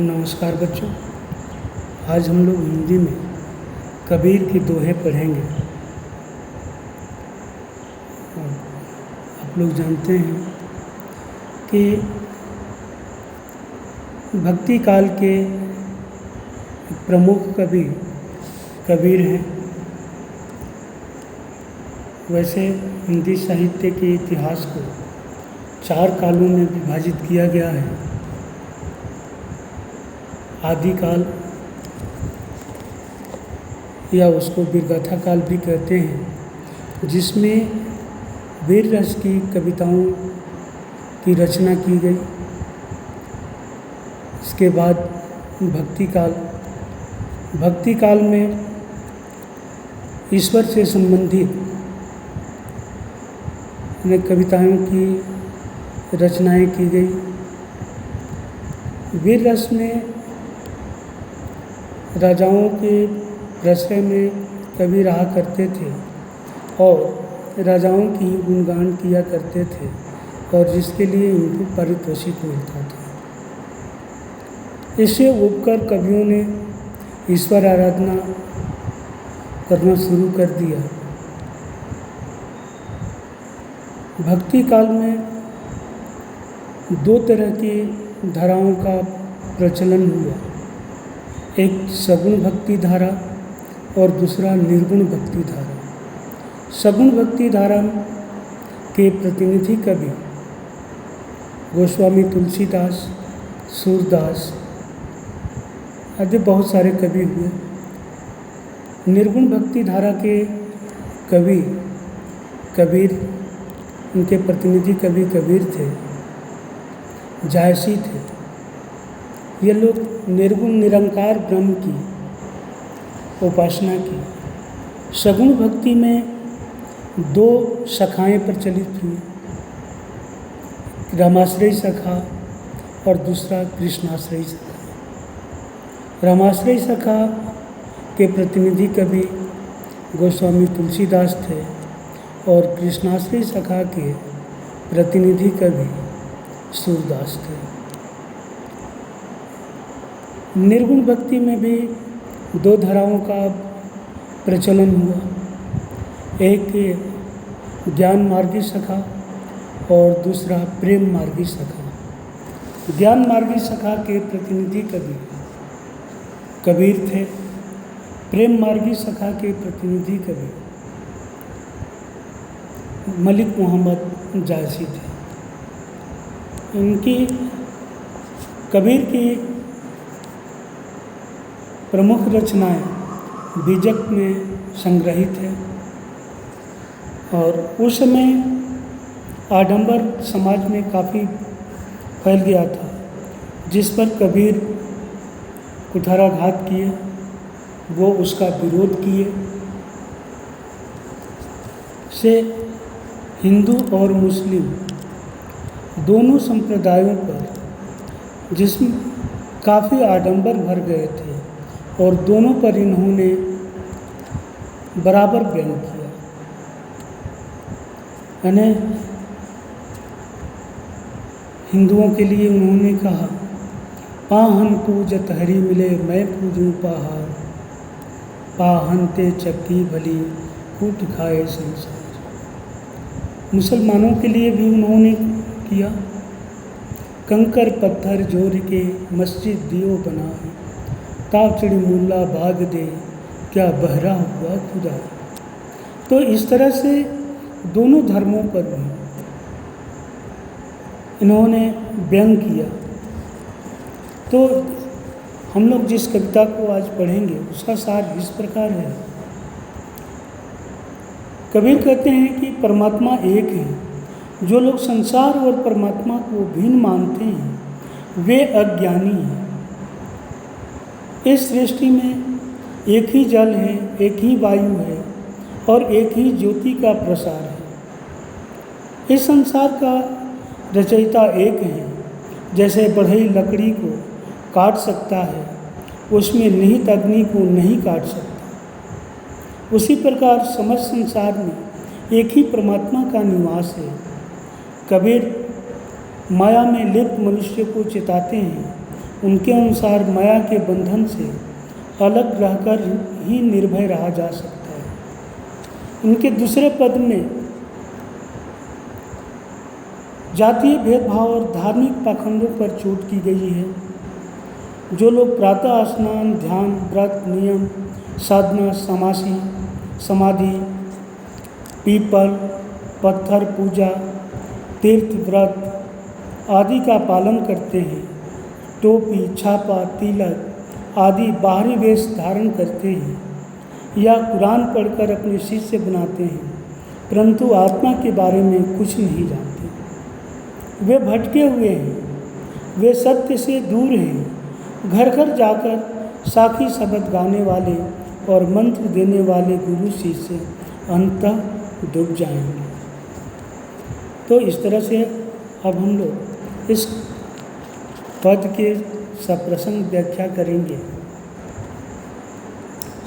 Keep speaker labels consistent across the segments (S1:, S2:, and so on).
S1: नमस्कार बच्चों। आज हम लोग हिंदी में कबीर के दोहे पढ़ेंगे। आप लोग जानते हैं कि भक्ति काल के प्रमुख कवि कबीर हैं। वैसे हिंदी साहित्य के इतिहास को 4 कालों में विभाजित किया गया है। आदिकाल या उसको वीरगाथा काल भी कहते हैं, जिसमें वीर रस की कविताओं की रचना की गई। इसके बाद भक्ति काल में ईश्वर से संबंधित कविताओं की रचनाएं की गई। वीर रस में राजाओं के प्रश्रय में कवि रहा करते थे और राजाओं की गुणगान किया करते थे, और जिसके लिए इनको पारितोषिक मिलता था। इससे उपकर कवियों ने ईश्वर आराधना करना शुरू कर दिया। भक्ति काल में 2 तरह की धाराओं का प्रचलन हुआ, एक सगुण भक्ति धारा और दूसरा निर्गुण भक्ति धारा। सगुण भक्ति धारा के प्रतिनिधि कवि गोस्वामी तुलसीदास, सूरदास आदि बहुत सारे कवि हुए। निर्गुण भक्ति धारा के कवि कबीर, उनके प्रतिनिधि कवि कबीर थे, जायसी थे। ये लोग निर्गुण निरंकार ब्रह्म की उपासना की। सगुण भक्ति में 2 शाखाएं प्रचलित हुई, रामाश्रय शाखा और दूसरा कृष्णाश्रय शाखा। रामाश्रय शाखा के प्रतिनिधि कवि गोस्वामी तुलसीदास थे और कृष्णाश्रय शाखा के प्रतिनिधि कवि सूरदास थे। निर्गुण भक्ति में भी 2 धाराओं का प्रचलन हुआ, एक ज्ञान मार्गी शाखा और दूसरा प्रेम मार्गी शाखा। ज्ञान मार्गी शाखा के प्रतिनिधि कवि कबीर थे। प्रेम मार्गी शाखा के प्रतिनिधि कवि मलिक मोहम्मद जायसी थे। इनकी कबीर की प्रमुख रचनाएं बीजक में संग्रहित है, और उस समय आडंबर समाज में काफ़ी फैल गया था, जिस पर कबीर कुठाराघात किए, वो उसका विरोध किए। से हिंदू और मुस्लिम दोनों संप्रदायों पर जिसमें काफ़ी आडंबर भर गए थे, और दोनों पर इन्होंने बराबर व्यंग किया। यानी हिंदुओं के लिए उन्होंने कहा, पाहन पूजत हरि मिले मैं पूजूं पहाड़, पाहन ते चक्की भली कूट खाए संसार। मुसलमानों के लिए भी उन्होंने किया, कंकर पत्थर जोड़ के मस्जिद दियो बनाए, तापचड़ी मुल्ला भाग दे क्या बहरा हुआ खुदा। तो इस तरह से दोनों धर्मों पर भी इन्होंने व्यंग किया। तो हम लोग जिस कविता को आज पढ़ेंगे उसका सार इस प्रकार है। कबीर कहते हैं कि परमात्मा एक है। जो लोग संसार और परमात्मा को भिन्न मानते हैं वे अज्ञानी हैं। इस सृष्टि में एक ही जल है, एक ही वायु है और एक ही ज्योति का प्रसार है। इस संसार का रचयिता एक है। जैसे बढ़ई लकड़ी को काट सकता है, उसमें निहित अग्नि को नहीं काट सकता। उसी प्रकार समस्त संसार में एक ही परमात्मा का निवास है। कबीर माया में लिप्त मनुष्य को चिताते हैं उनके अनुसार माया के बंधन से अलग रहकर ही निर्भय रहा जा सकता है। इनके दूसरे पद में जातीय भेदभाव और धार्मिक पाखंडों पर चोट की गई है। जो लोग प्रातः स्नान, ध्यान, व्रत, नियम, साधना, समाधि, पीपल, पत्थर पूजा, तीर्थ व्रत आदि का पालन करते हैं, टोपी, छापा, तिलक आदि बाहरी वेश धारण करते हैं, या कुरान पढ़कर अपने शिष्य बनाते हैं, परंतु आत्मा के बारे में कुछ नहीं जानते, वे भटके हुए हैं, वे सत्य से दूर हैं। घर घर जाकर साखी शब्द गाने वाले और मंत्र देने वाले गुरु शिष्य अंततः डूब जाएंगे। तो इस तरह से अब हम लोग इस पद के सप्रसंग व्याख्या करेंगे।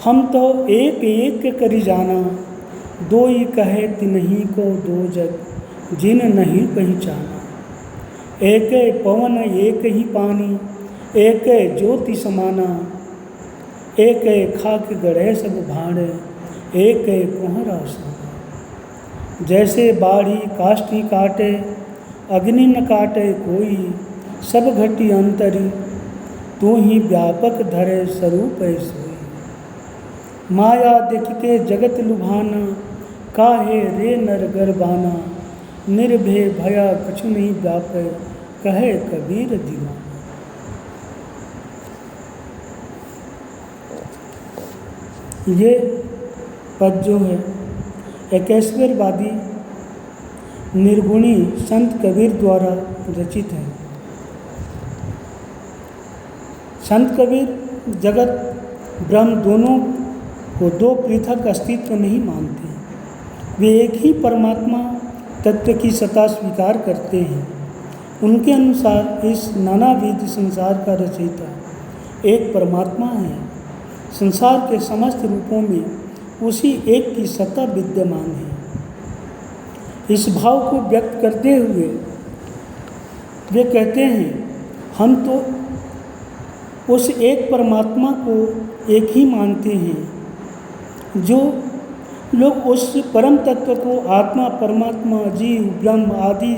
S1: हम तो एक एक करी जाना, दो ही कहे तिन्हीं को दो जग, जिन नहीं पहचाना। एक पवन एक ही पानी, एक ज्योति समाना, एक खाक गढ़े सब भाड़े, एक कोहरा सोना। जैसे बाढ़ी काष्ठी काटे, अग्नि न काटे कोई, सब घटी अंतरी, तू ही व्यापक धरे स्वरूप सोई। माया देख के जगत लुभाना, काहे रे नर गरबाना, निर्भय भया कछु नहीं व्यापे, कहे कबीर दीवाना। ये पद जो है एकेश्वरवादी निर्गुणी संत कबीर द्वारा रचित है। संत कबीर जगत ब्रह्म दोनों को दो पृथक अस्तित्व नहीं मानते, वे एक ही परमात्मा तत्व की सत्ता स्वीकार करते हैं। उनके अनुसार इस नानाविध संसार का रचयिता एक परमात्मा है। संसार के समस्त रूपों में उसी एक की सत्ता विद्यमान है। इस भाव को व्यक्त करते हुए वे कहते हैं, हम तो उस एक परमात्मा को एक ही मानते हैं। जो लोग उस परम तत्व को आत्मा, परमात्मा, जीव, ब्रह्म आदि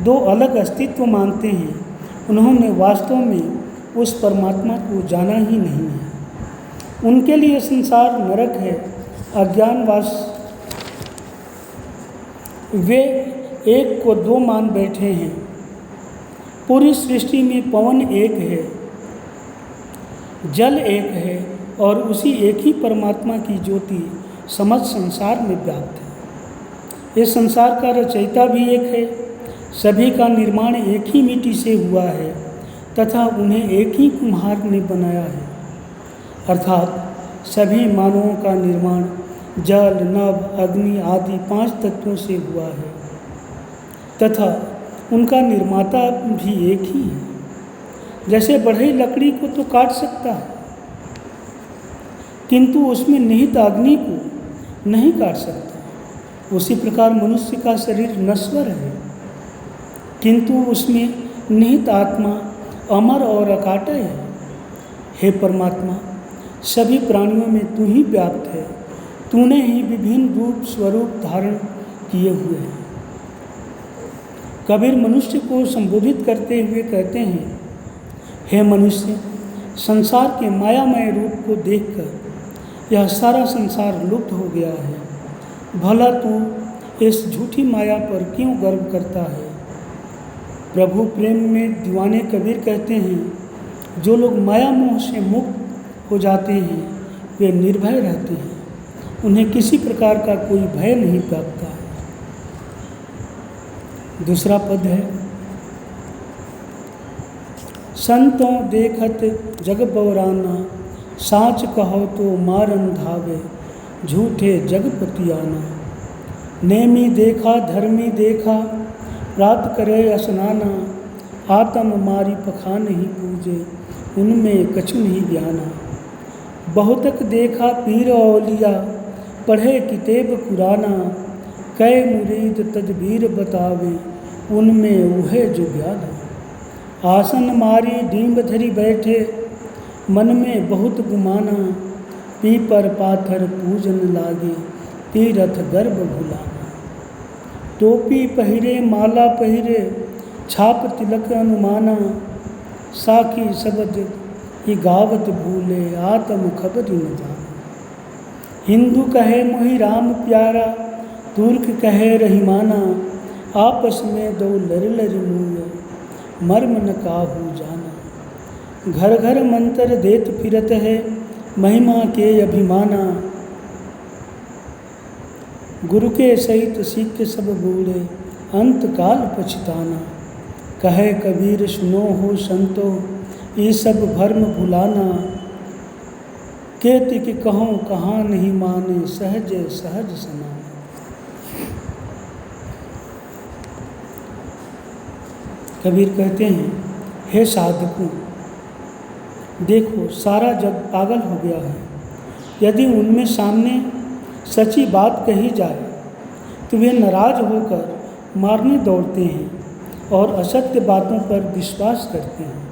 S1: दो अलग अस्तित्व मानते हैं, उन्होंने वास्तव में उस परमात्मा को जाना ही नहीं है। उनके लिए संसार नरक है, अज्ञानवास। वे एक को दो मान बैठे हैं। पूरी सृष्टि में पवन एक है, जल एक है और उसी एक ही परमात्मा की ज्योति समस्त संसार में व्याप्त है। इस संसार का रचयिता भी एक है। सभी का निर्माण एक ही मिट्टी से हुआ है तथा उन्हें एक ही कुम्हार ने बनाया है। अर्थात सभी मानवों का निर्माण जल, नभ, अग्नि आदि 5 तत्वों से हुआ है तथा उनका निर्माता भी एक ही है। जैसे बढ़ई लकड़ी को तो काट सकता है, किंतु उसमें निहित अग्नि को नहीं काट सकता। उसी प्रकार मनुष्य का शरीर नश्वर है, किंतु उसमें निहित आत्मा अमर और अकाट्य है। हे परमात्मा, सभी प्राणियों में तू ही व्याप्त है। तूने ही विभिन्न रूप स्वरूप धारण किए हुए हैं। कबीर मनुष्य को संबोधित करते हुए कहते हैं, हे मनुष्य, संसार के मायामय रूप को देखकर यह सारा संसार लुप्त हो गया है। भला तू इस झूठी माया पर क्यों गर्व करता है? प्रभु प्रेम में दीवाने कबीर कहते हैं, जो लोग माया मोह से मुक्त हो जाते हैं वे निर्भय रहते हैं, उन्हें किसी प्रकार का कोई भय नहीं प्राप्त है। दूसरा पद है, संतों देखत जग बवराना, साच कहो तो मारन धावे, झूठे जगपति आना। नेमी देखा धर्मी देखा, प्राप्त करे स्नाना, आत्म मारी पखान ही पूजे, उनमें कछु नहीं ज्ञाना। बहुतक देखा पीर औलिया, पढ़े किताब कुराना, कै मुरीद तदबीर बतावे, उनमें उहे जो ज्ञाना। आसन मारी डीम्ब धरी बैठे, मन में बहुत गुमाना, पीपर पाथर पूजन लागे, तीरथ गर्भ भुलाना। टोपी पहिरे माला पहिरे, छाप तिलक अनुमाना, साखी शब्द ही गावत भूले, आत्म खबर न जाना। हिंदू कहे मोहि राम प्यारा, तुर्क कहे रहीमाना, आपस में दो लर लर मुँह, मर्म न काहू जाना। घर घर मंत्र देत फिरत है, महिमा के अभिमाना, गुरु के सहित सिख सब बूढ़े, अंत काल पछताना। कहे कबीर सुनो हो संतो, ये सब भर्म भुलाना, केति कि कहूँ कहाँ नहीं माने, सहज सहज समान। कबीर कहते हैं, हे साधकों, देखो सारा जग पागल हो गया है। यदि उनमें सामने सच्ची बात कही जाए तो वे नाराज होकर मारने दौड़ते हैं और असत्य बातों पर विश्वास करते हैं।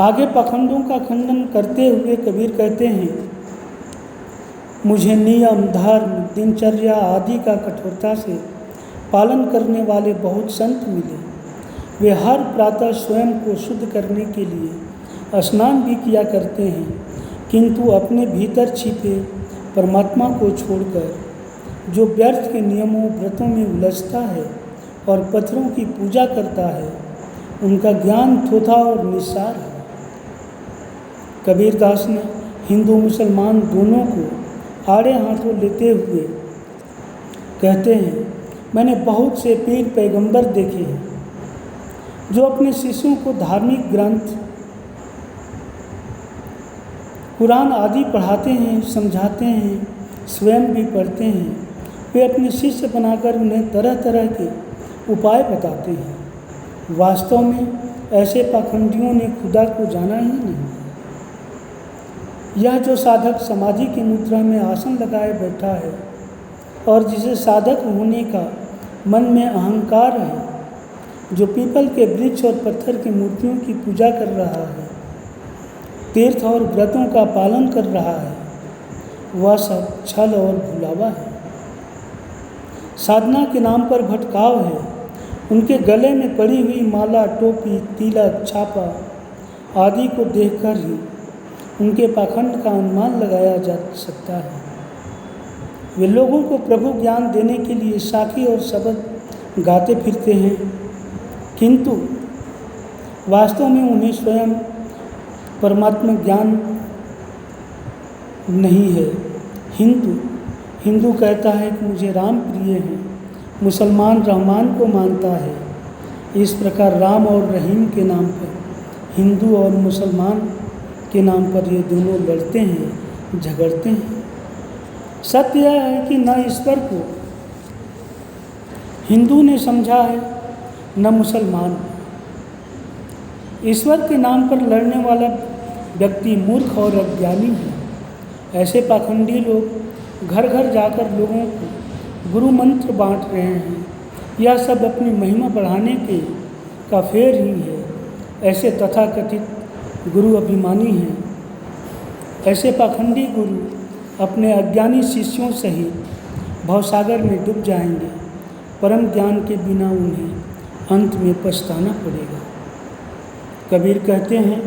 S1: आगे पाखंडों का खंडन करते हुए कबीर कहते हैं, मुझे नियम धर्म दिनचर्या आदि का कठोरता से पालन करने वाले बहुत संत मिले। वे हर प्रातः स्वयं को शुद्ध करने के लिए स्नान भी किया करते हैं, किंतु अपने भीतर छिपे परमात्मा को छोड़कर जो व्यर्थ के नियमों व्रतों में उलझता है और पत्थरों की पूजा करता है, उनका ज्ञान थोथा और निस्सार है। कबीरदास ने हिंदू मुसलमान दोनों को आड़े हाथों लेते हुए कहते हैं, मैंने बहुत से पीर पैगंबर देखे हैं जो अपने शिष्यों को धार्मिक ग्रंथ कुरान आदि पढ़ाते हैं, समझाते हैं, स्वयं भी पढ़ते हैं। वे अपने शिष्य बनाकर उन्हें तरह तरह के उपाय बताते हैं। वास्तव में ऐसे पाखंडियों ने खुदा को जाना ही नहीं। यह जो साधक समाधि की मुद्रा में आसन लगाए बैठा है और जिसे साधक होने का मन में अहंकार है, जो पीपल के वृक्ष और पत्थर की मूर्तियों की पूजा कर रहा है, तीर्थ और व्रतों का पालन कर रहा है, वह सब छल और भुलावा है। साधना के नाम पर भटकाव है। उनके गले में पड़ी हुई माला, टोपी, तिलक, छापा आदि को देखकर ही उनके पाखंड का अनुमान लगाया जा सकता है। वे लोगों को प्रभु ज्ञान देने के लिए साखी और शब्द गाते फिरते हैं, किंतु वास्तव में उन्हें स्वयं परमात्मा ज्ञान नहीं है। हिंदू कहता है कि मुझे राम प्रिय है, मुसलमान रहमान को मानता है। इस प्रकार राम और रहीम के नाम पर, हिंदू और मुसलमान के नाम पर ये दोनों लड़ते हैं, झगड़ते हैं। सत्य यह है कि न ईश्वर को हिंदू ने समझा है, न मुसलमान। ईश्वर के नाम पर लड़ने वाला व्यक्ति मूर्ख और अज्ञानी है। ऐसे पाखंडी लोग घर घर जाकर लोगों को गुरु मंत्र बांट रहे हैं। यह सब अपनी महिमा बढ़ाने के का फेर ही है। ऐसे तथाकथित गुरु अभिमानी हैं। ऐसे पाखंडी गुरु अपने अज्ञानी शिष्यों सहित भवसागर में डूब जाएंगे। परम ज्ञान के बिना उन्हें अंत में पछताना पड़ेगा। कबीर कहते हैं,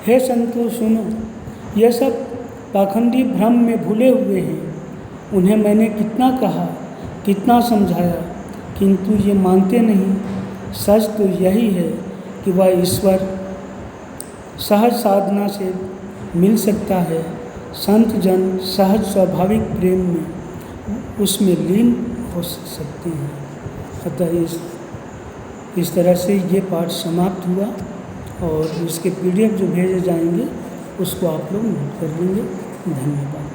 S1: हे संतो सुनो, ये सब पाखंडी भ्रम में भूले हुए हैं। उन्हें मैंने कितना कहा, कितना समझाया, किंतु ये मानते नहीं। सच तो यही है कि वह ईश्वर सहज साधना से मिल सकता है। संत जन सहज स्वाभाविक प्रेम में उसमें लीन हो सकते हैं। अतः इस तरह से ये पाठ समाप्त हुआ और इसके PDF जो भेजे जाएंगे उसको आप लोग नोट कर लेंगे। धन्यवाद।